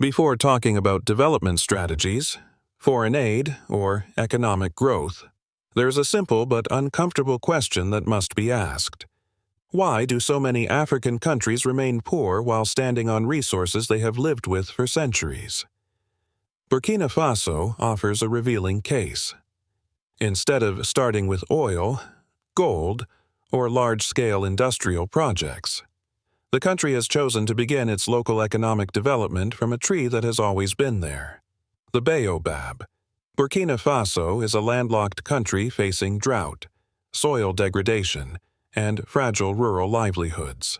Before talking about development strategies, foreign aid, or economic growth, there's a simple but uncomfortable question that must be asked. Why do so many African countries remain poor while standing on resources they have lived with for centuries? Burkina Faso offers a revealing case. Instead of starting with oil, gold, or large-scale industrial projects, the country has chosen to begin its local economic development from a tree that has always been there, the Baobab. Burkina Faso is a landlocked country facing drought, soil degradation, and fragile rural livelihoods.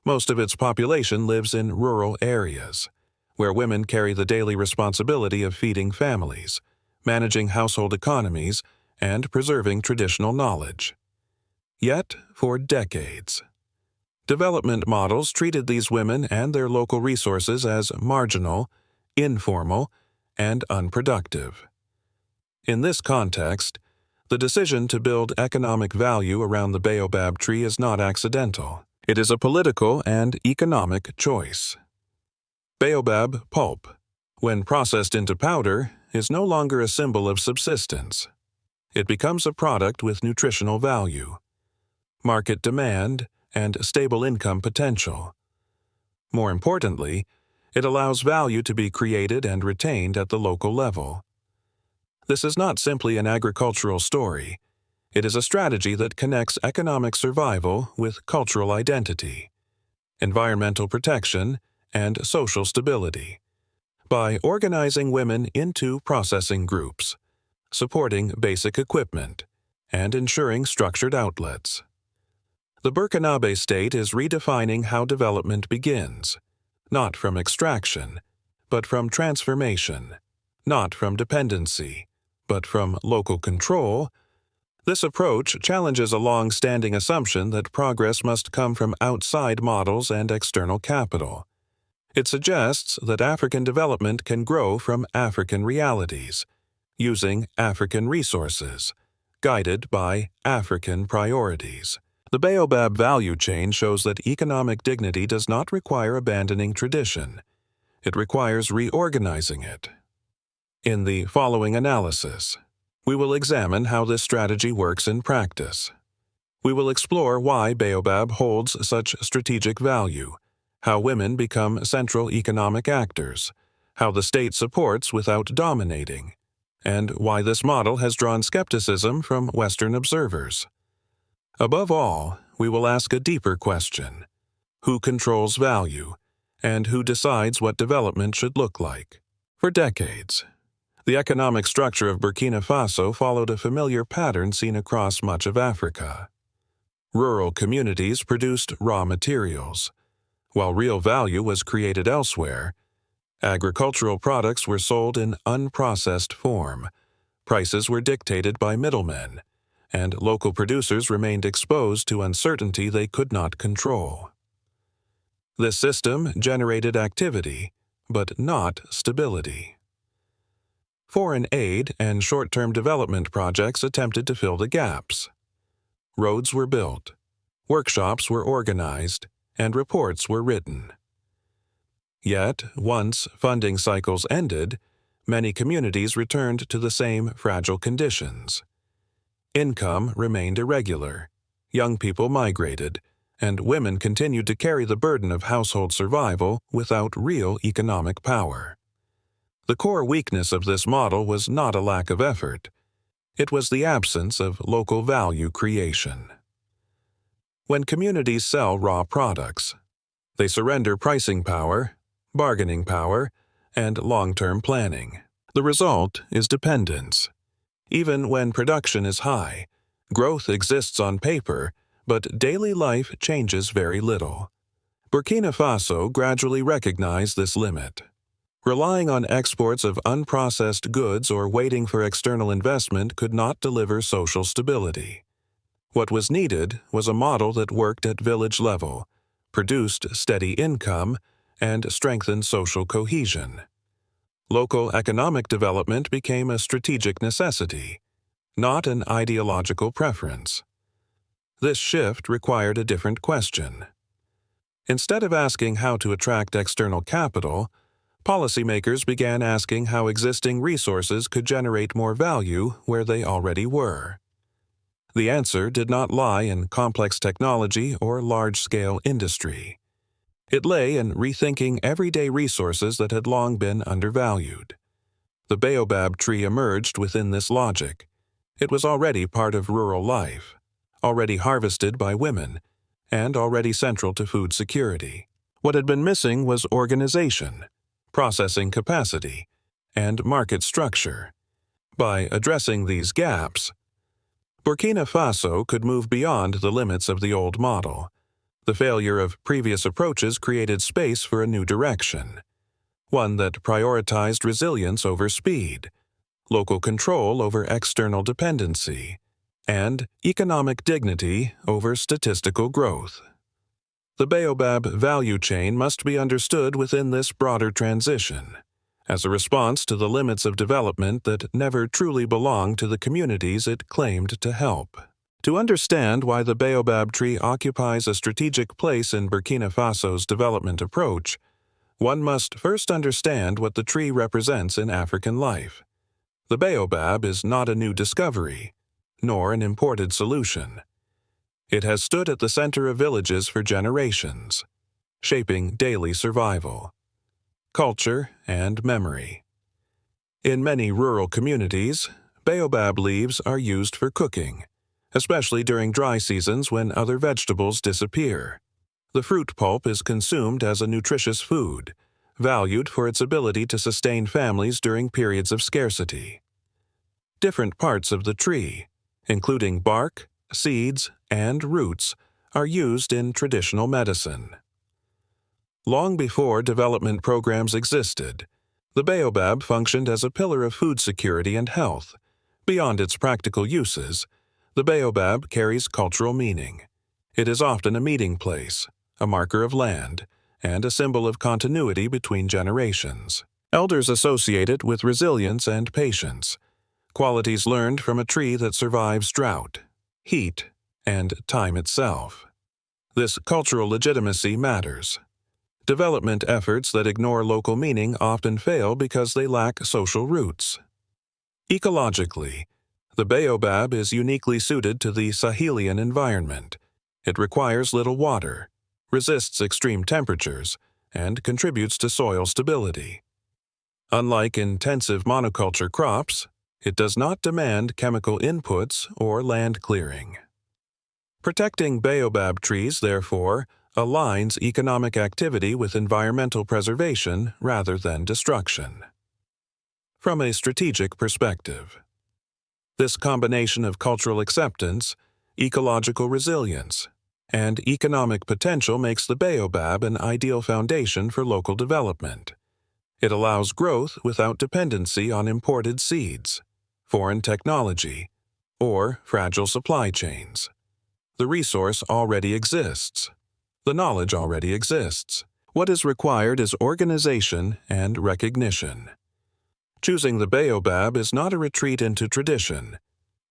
Most of its population lives in rural areas, where women carry the daily responsibility of feeding families, managing household economies, and preserving traditional knowledge. Yet, for decades, development models treated these women and their local resources as marginal, informal, and unproductive. In this context, the decision to build economic value around the baobab tree is not accidental. It is a political and economic choice. Baobab pulp, when processed into powder, is no longer a symbol of subsistence. It becomes a product with nutritional value, market demand, and stable income potential. More importantly, it allows value to be created and retained at the local level. This is not simply an agricultural story. It is a strategy that connects economic survival with cultural identity, environmental protection, and social stability. By organizing women into processing groups, supporting basic equipment, and ensuring structured outlets, the Burkinabe state is redefining how development begins, not from extraction, but from transformation, not from dependency, but from local control. This approach challenges a long-standing assumption that progress must come from outside models and external capital. It suggests that African development can grow from African realities, using African resources, guided by African priorities. The Baobab value chain shows that economic dignity does not require abandoning tradition. It requires reorganizing it. In the following analysis, we will examine how this strategy works in practice. We will explore why Baobab holds such strategic value, how women become central economic actors, how the state supports without dominating, and why this model has drawn skepticism from Western observers. Above all, we will ask a deeper question: who controls value, and who decides what development should look like? For decades, the economic structure of Burkina Faso followed a familiar pattern seen across much of Africa. Rural communities produced raw materials, while real value was created elsewhere. Agricultural products were sold in unprocessed form, prices were dictated by middlemen, and local producers remained exposed to uncertainty they could not control. This system generated activity, but not stability. Foreign aid and short-term development projects attempted to fill the gaps. Roads were built, workshops were organized, and reports were written. Yet, once funding cycles ended, many communities returned to the same fragile conditions. Income remained irregular, young people migrated, and women continued to carry the burden of household survival without real economic power. The core weakness of this model was not a lack of effort. It was the absence of local value creation. When communities sell raw products, they surrender pricing power, bargaining power, and long-term planning. The result is dependence. Even when production is high, growth exists on paper, but daily life changes very little. Burkina Faso gradually recognized this limit. Relying on exports of unprocessed goods or waiting for external investment could not deliver social stability. What was needed was a model that worked at village level, produced steady income, and strengthened social cohesion. Local economic development became a strategic necessity, not an ideological preference. This shift required a different question. Instead of asking how to attract external capital, Policymakers began asking how existing resources could generate more value where they already were. The answer did not lie in complex technology or large-scale industry. It lay in rethinking everyday resources that had long been undervalued. The baobab tree emerged within this logic. It was already part of rural life, already harvested by women, and already central to food security. What had been missing was organization, processing capacity, and market structure. By addressing these gaps, Burkina Faso could move beyond the limits of the old model. The failure of previous approaches created space for a new direction, one that prioritized resilience over speed, local control over external dependency, and economic dignity over statistical growth. The baobab value chain must be understood within this broader transition, as a response to the limits of development that never truly belonged to the communities it claimed to help. To understand why the baobab tree occupies a strategic place in Burkina Faso's development approach, one must first understand what the tree represents in African life. The baobab is not a new discovery, nor an imported solution. It has stood at the center of villages for generations, shaping daily survival, culture, and memory. In many rural communities, baobab leaves are used for cooking, especially during dry seasons when other vegetables disappear. The fruit pulp is consumed as a nutritious food, valued for its ability to sustain families during periods of scarcity. Different parts of the tree, including bark, seeds, and roots, are used in traditional medicine. Long before development programs existed, the baobab functioned as a pillar of food security and health. Beyond its practical uses, the baobab carries cultural meaning. It is often a meeting place, a marker of land, and a symbol of continuity between generations. Elders associate it with resilience and patience, qualities learned from a tree that survives drought, heat, and time itself. This cultural legitimacy matters. Development efforts that ignore local meaning often fail because they lack social roots. Ecologically, the baobab is uniquely suited to the Sahelian environment. It requires little water, resists extreme temperatures, and contributes to soil stability. Unlike intensive monoculture crops, it does not demand chemical inputs or land clearing. Protecting baobab trees, therefore, aligns economic activity with environmental preservation rather than destruction. From a strategic perspective, this combination of cultural acceptance, ecological resilience, and economic potential makes the baobab an ideal foundation for local development. It allows growth without dependency on imported seeds, foreign technology, or fragile supply chains. The resource already exists. The knowledge already exists. What is required is organization and recognition. Choosing the baobab is not a retreat into tradition.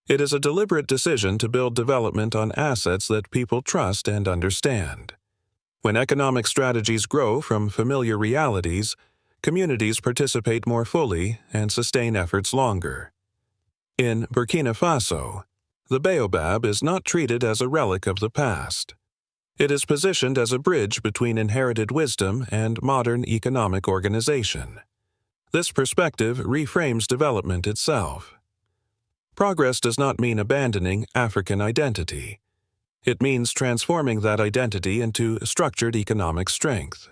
It is a deliberate decision to build development on assets that people trust and understand. When economic strategies grow from familiar realities, communities participate more fully and sustain efforts longer. In Burkina Faso, the baobab is not treated as a relic of the past. It is positioned as a bridge between inherited wisdom and modern economic organization. This perspective reframes development itself. Progress does not mean abandoning African identity. It means transforming that identity into structured economic strength.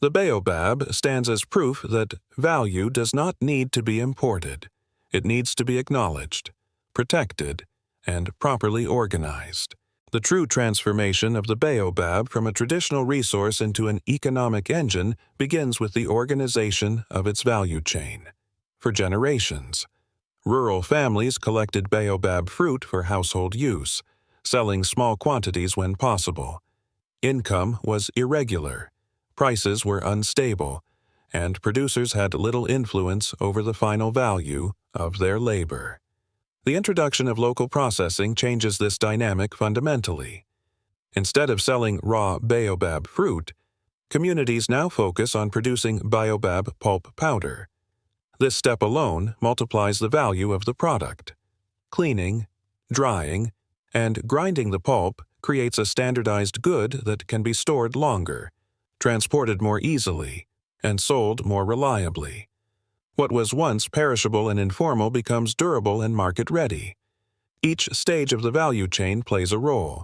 The baobab stands as proof that value does not need to be imported. It needs to be acknowledged, protected, and properly organized. The true transformation of the baobab from a traditional resource into an economic engine begins with the organization of its value chain. For generations, rural families collected baobab fruit for household use, selling small quantities when possible. Income was irregular, prices were unstable, and producers had little influence over the final value of their labor. The introduction of local processing changes this dynamic fundamentally. Instead of selling raw baobab fruit, Communities now focus on producing Baobab pulp powder. This step alone multiplies the value of the product. Cleaning, drying, and grinding the pulp creates a standardized good that can be stored longer, transported more easily, and sold more reliably. What was once perishable and informal becomes durable and market-ready. Each stage of the value chain plays a role.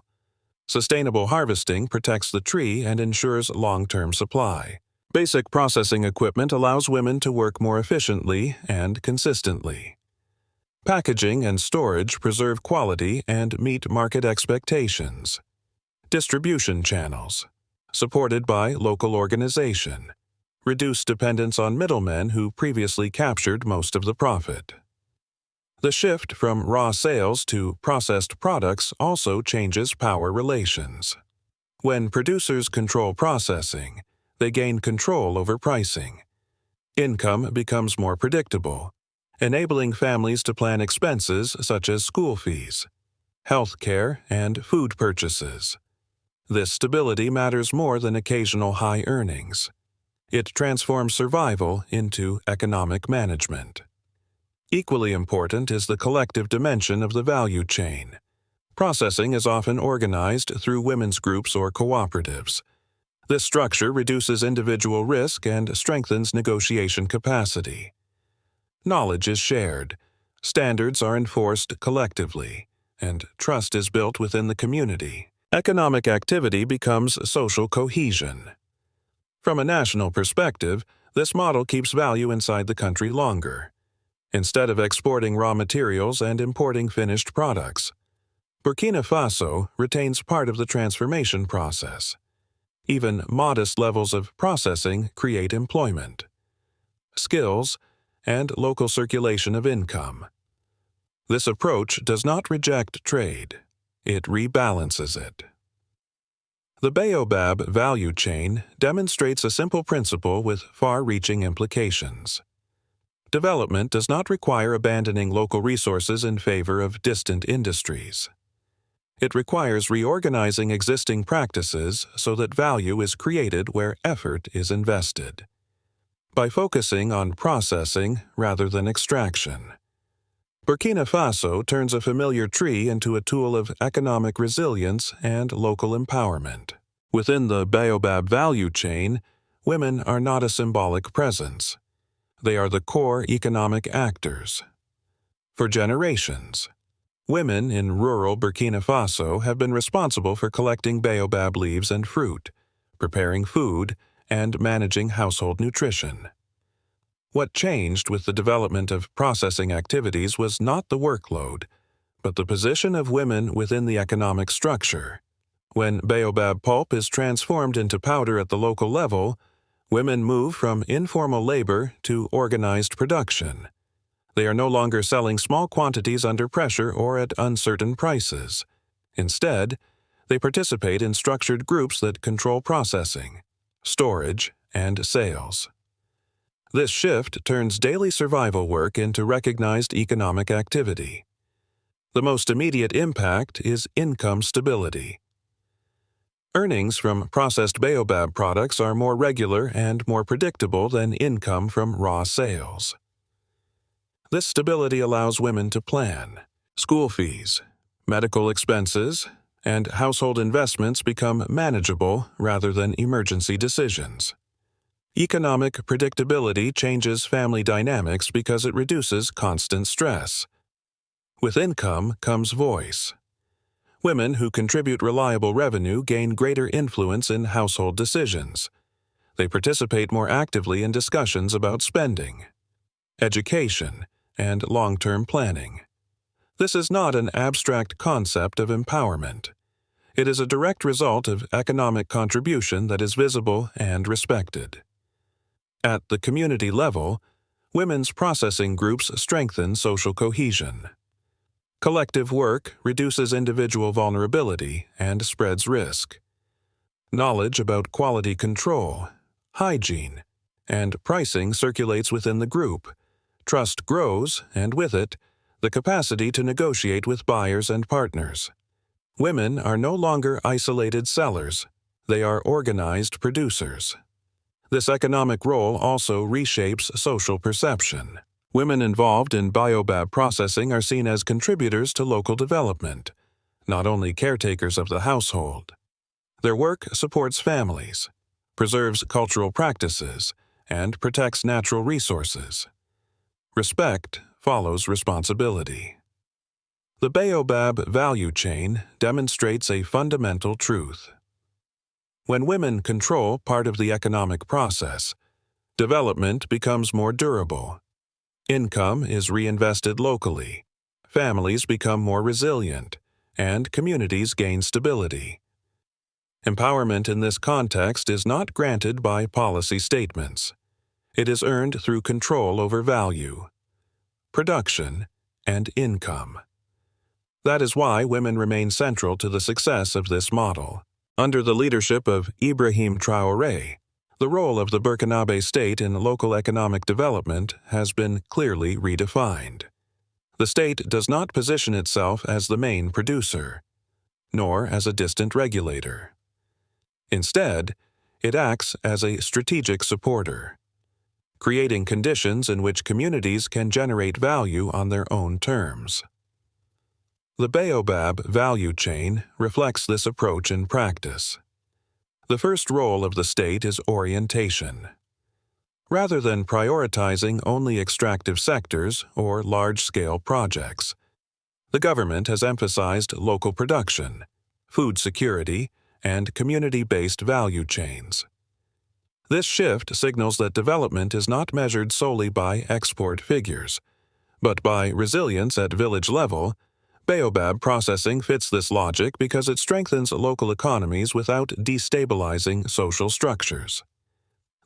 Sustainable harvesting protects the tree and ensures long-term supply. Basic processing equipment allows women to work more efficiently and consistently. Packaging and storage preserve quality and meet market expectations. Distribution channels, supported by local organization, reduce dependence on middlemen who previously captured most of the profit. The shift from raw sales to processed products also changes power relations. When producers control processing, they gain control over pricing. Income becomes more predictable, enabling families to plan expenses such as school fees, health care, and food purchases. This stability matters more than occasional high earnings. It transforms survival into economic management. Equally important is the collective dimension of the value chain. Processing is often organized through women's groups or cooperatives. This structure reduces individual risk and strengthens negotiation capacity. Knowledge is shared, standards are enforced collectively, and trust is built within the community. Economic activity becomes social cohesion. From a national perspective, this model keeps value inside the country longer. Instead of exporting raw materials and importing finished products, Burkina Faso retains part of the transformation process. Even modest levels of processing create employment, skills, and local circulation of income. This approach does not reject trade, it rebalances it. The Baobab value chain demonstrates a simple principle with far-reaching implications. Development does not require abandoning local resources in favor of distant industries. It requires reorganizing existing practices so that value is created where effort is invested. By focusing on processing rather than extraction, Burkina Faso turns a familiar tree into a tool of economic resilience and local empowerment. Within the Baobab value chain, women are not a symbolic presence. They are the core economic actors. For generations, women in rural Burkina Faso have been responsible for collecting baobab leaves and fruit, preparing food, and managing household nutrition. What changed with the development of processing activities was not the workload, but the position of women within the economic structure. When baobab pulp is transformed into powder at the local level, women move from informal labor to organized production. They are no longer selling small quantities under pressure or at uncertain prices. Instead, they participate in structured groups that control processing, storage, and sales. This shift turns daily survival work into recognized economic activity. The most immediate impact is income stability. Earnings from processed baobab products are more regular and more predictable than income from raw sales. This stability allows women to plan. School fees, medical expenses, and household investments become manageable rather than emergency decisions. Economic predictability changes family dynamics because it reduces constant stress. With income comes voice. Women who contribute reliable revenue gain greater influence in household decisions. They participate more actively in discussions about spending, education, and long-term planning. This is not an abstract concept of empowerment. It is a direct result of economic contribution that is visible and respected. At the community level, women's processing groups strengthen social cohesion. Collective work reduces individual vulnerability and spreads risk. Knowledge about quality control, hygiene, and pricing circulates within the group. Trust grows, and with it, the capacity to negotiate with buyers and partners. Women are no longer isolated sellers. They are organized producers. This economic role also reshapes social perception. Women involved in Baobab processing are seen as contributors to local development, not only caretakers of the household. Their work supports families, preserves cultural practices, and protects natural resources. Respect follows responsibility. The Baobab value chain demonstrates a fundamental truth. When women control part of the economic process, development becomes more durable. Income is reinvested locally, families become more resilient, and communities gain stability. Empowerment in this context is not granted by policy statements. It is earned through control over value, production, and income. That is why women remain central to the success of this model. Under the leadership of Ibrahim Traore, the role of the Burkinabe state in local economic development has been clearly redefined. The state does not position itself as the main producer, nor as a distant regulator. Instead, it acts as a strategic supporter, creating conditions in which communities can generate value on their own terms. The Baobab value chain reflects this approach in practice. The first role of the state is orientation. Rather than prioritizing only extractive sectors or large-scale projects, the government has emphasized local production, food security, and community-based value chains. This shift signals that development is not measured solely by export figures, but by resilience at village level. Baobab processing fits this logic because it strengthens local economies without destabilizing social structures.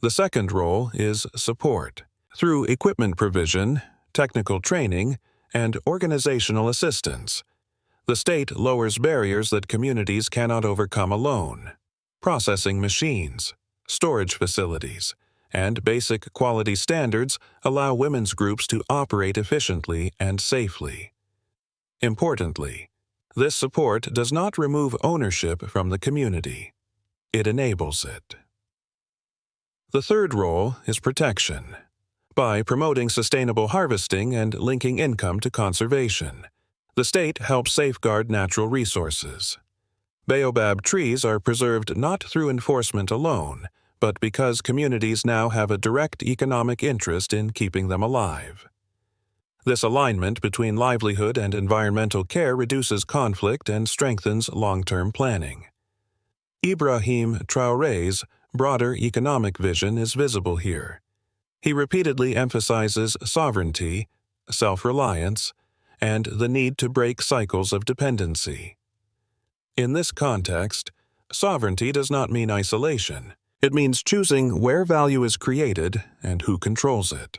The second role is support. Through equipment provision, technical training, and organizational assistance, the state lowers barriers that communities cannot overcome alone. Processing machines, storage facilities, and basic quality standards allow women's groups to operate efficiently and safely. Importantly, this support does not remove ownership from the community. It enables it. The third role is protection. By promoting sustainable harvesting and linking income to conservation, the state helps safeguard natural resources. Baobab trees are preserved not through enforcement alone, but because communities now have a direct economic interest in keeping them alive. This alignment between livelihood and environmental care reduces conflict and strengthens long-term planning. Ibrahim Traore's broader economic vision is visible here. He repeatedly emphasizes sovereignty, self-reliance, and the need to break cycles of dependency. In this context, sovereignty does not mean isolation. It means choosing where value is created and who controls it.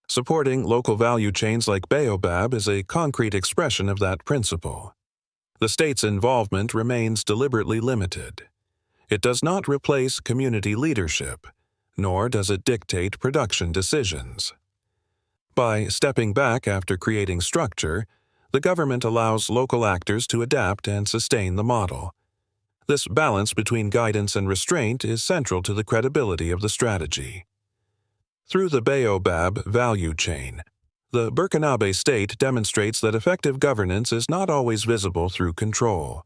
Supporting local value chains like Baobab is a concrete expression of that principle. The state's involvement remains deliberately limited. It does not replace community leadership, nor does it dictate production decisions. By stepping back after creating structure, the government allows local actors to adapt and sustain the model. This balance between guidance and restraint is central to the credibility of the strategy. Through the Baobab value chain, the Burkinabe state demonstrates that effective governance is not always visible through control.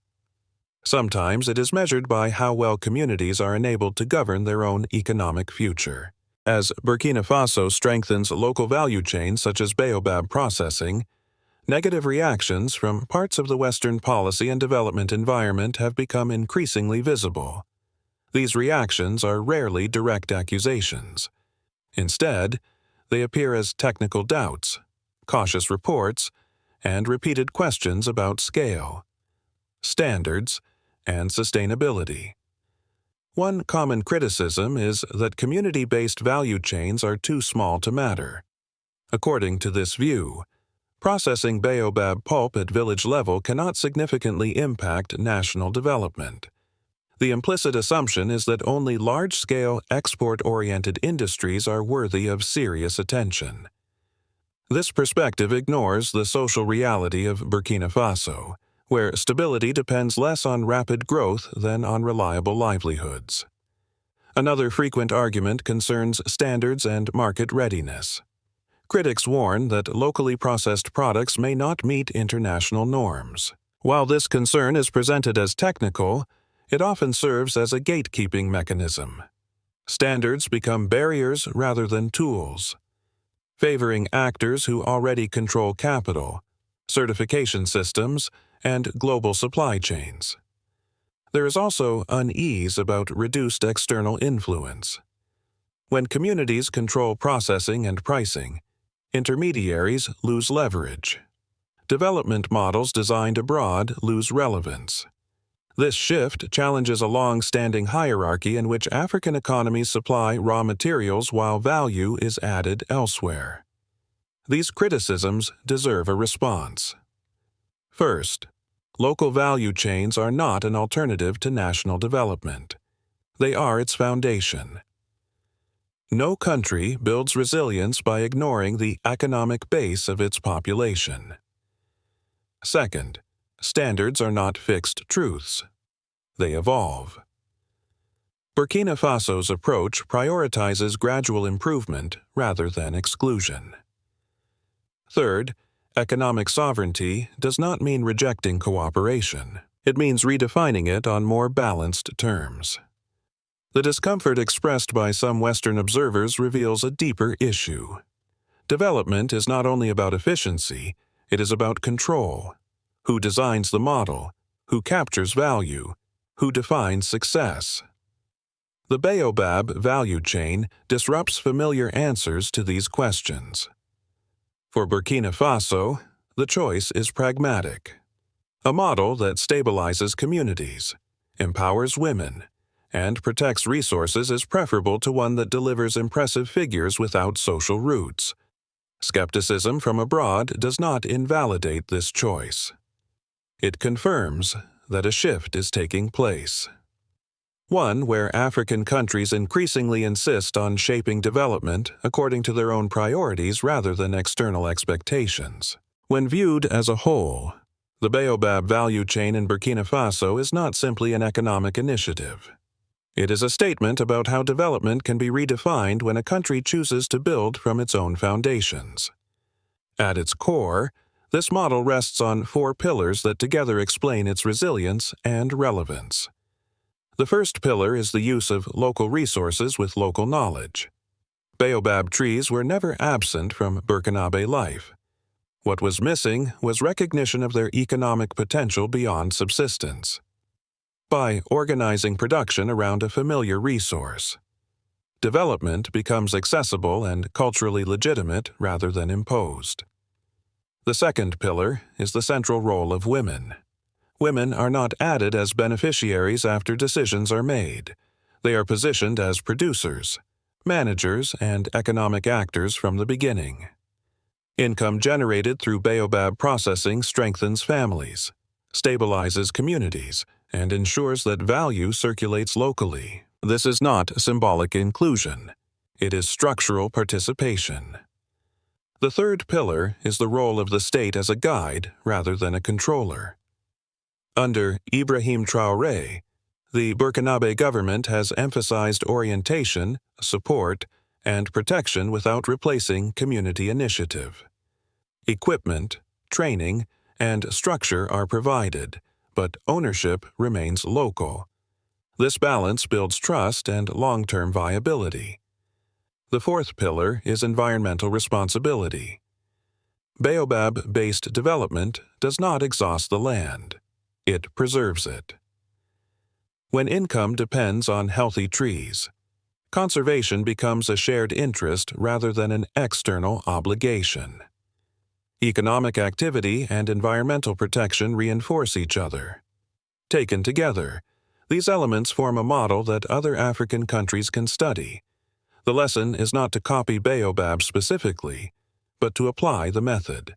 Sometimes it is measured by how well communities are enabled to govern their own economic future. As Burkina Faso strengthens local value chains such as Baobab processing, negative reactions from parts of the Western policy and development environment have become increasingly visible. These reactions are rarely direct accusations. Instead, they appear as technical doubts, cautious reports, and repeated questions about scale, standards, and sustainability. One common criticism is that community-based value chains are too small to matter. According to this view, processing Baobab pulp at village level cannot significantly impact national development. The implicit assumption is that only large-scale, export-oriented industries are worthy of serious attention. This perspective ignores the social reality of Burkina Faso, where stability depends less on rapid growth than on reliable livelihoods. Another frequent argument concerns standards and market readiness. Critics warn that locally processed products may not meet international norms. While this concern is presented as technical, it often serves as a gatekeeping mechanism. Standards become barriers rather than tools, favoring actors who already control capital, certification systems, and global supply chains. There is also unease about reduced external influence. When communities control processing and pricing, intermediaries lose leverage. Development models designed abroad lose relevance. This shift challenges a long-standing hierarchy in which African economies supply raw materials while value is added elsewhere. These criticisms deserve a response. First, local value chains are not an alternative to national development. They are its foundation. No country builds resilience by ignoring the economic base of its population. Second, standards are not fixed truths. They evolve. Burkina Faso's approach prioritizes gradual improvement rather than exclusion. Third, economic sovereignty does not mean rejecting cooperation. It means redefining it on more balanced terms. The discomfort expressed by some Western observers reveals a deeper issue. Development is not only about efficiency, it is about control. Who designs the model? Who captures value? Who defines success? The Baobab value chain disrupts familiar answers to these questions. For Burkina Faso, the choice is pragmatic. A model that stabilizes communities, empowers women, and protects resources is preferable to one that delivers impressive figures without social roots. Skepticism from abroad does not invalidate this choice. It confirms that a shift is taking place. One where African countries increasingly insist on shaping development according to their own priorities rather than external expectations. When viewed as a whole, the Baobab value chain in Burkina Faso is not simply an economic initiative. It is a statement about how development can be redefined when a country chooses to build from its own foundations. At its core, this model rests on 4 pillars that together explain its resilience and relevance. The first pillar is the use of local resources with local knowledge. Baobab trees were never absent from Burkinabe life. What was missing was recognition of their economic potential beyond subsistence. By organizing production around a familiar resource, development becomes accessible and culturally legitimate rather than imposed. The second pillar is the central role of women. Women are not added as beneficiaries after decisions are made. They are positioned as producers, managers, and economic actors from the beginning. Income generated through Baobab processing strengthens families, stabilizes communities, and ensures that value circulates locally. This is not symbolic inclusion. It is structural participation. The third pillar is the role of the state as a guide rather than a controller. Under Ibrahim Traore, the Burkinabe government has emphasized orientation, support, and protection without replacing community initiative. Equipment, training, and structure are provided, but ownership remains local. This balance builds trust and long-term viability. The fourth pillar is environmental responsibility. Baobab-based development does not exhaust the land. It preserves it. When income depends on healthy trees, conservation becomes a shared interest rather than an external obligation. Economic activity and environmental protection reinforce each other. Taken together, these elements form a model that other African countries can study. The lesson is not to copy Baobab specifically, but to apply the method.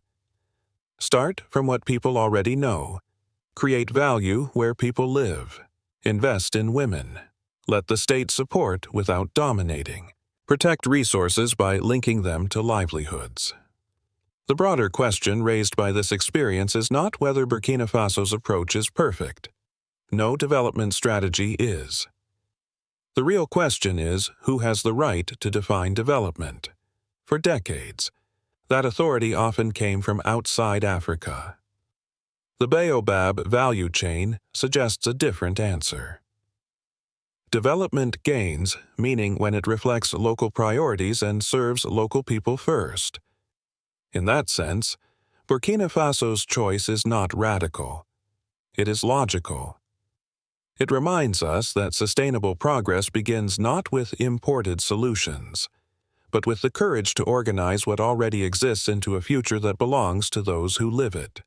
Start from what people already know. Create value where people live. Invest in women. Let the state support without dominating. Protect resources by linking them to livelihoods. The broader question raised by this experience is not whether Burkina Faso's approach is perfect. No development strategy is. The real question is who has the right to define development. For decades, that authority often came from outside Africa. The Baobab value chain suggests a different answer. Development gains, meaning when it reflects local priorities and serves local people first. In that sense, Burkina Faso's choice is not radical. It is logical. It reminds us that sustainable progress begins not with imported solutions, but with the courage to organize what already exists into a future that belongs to those who live it.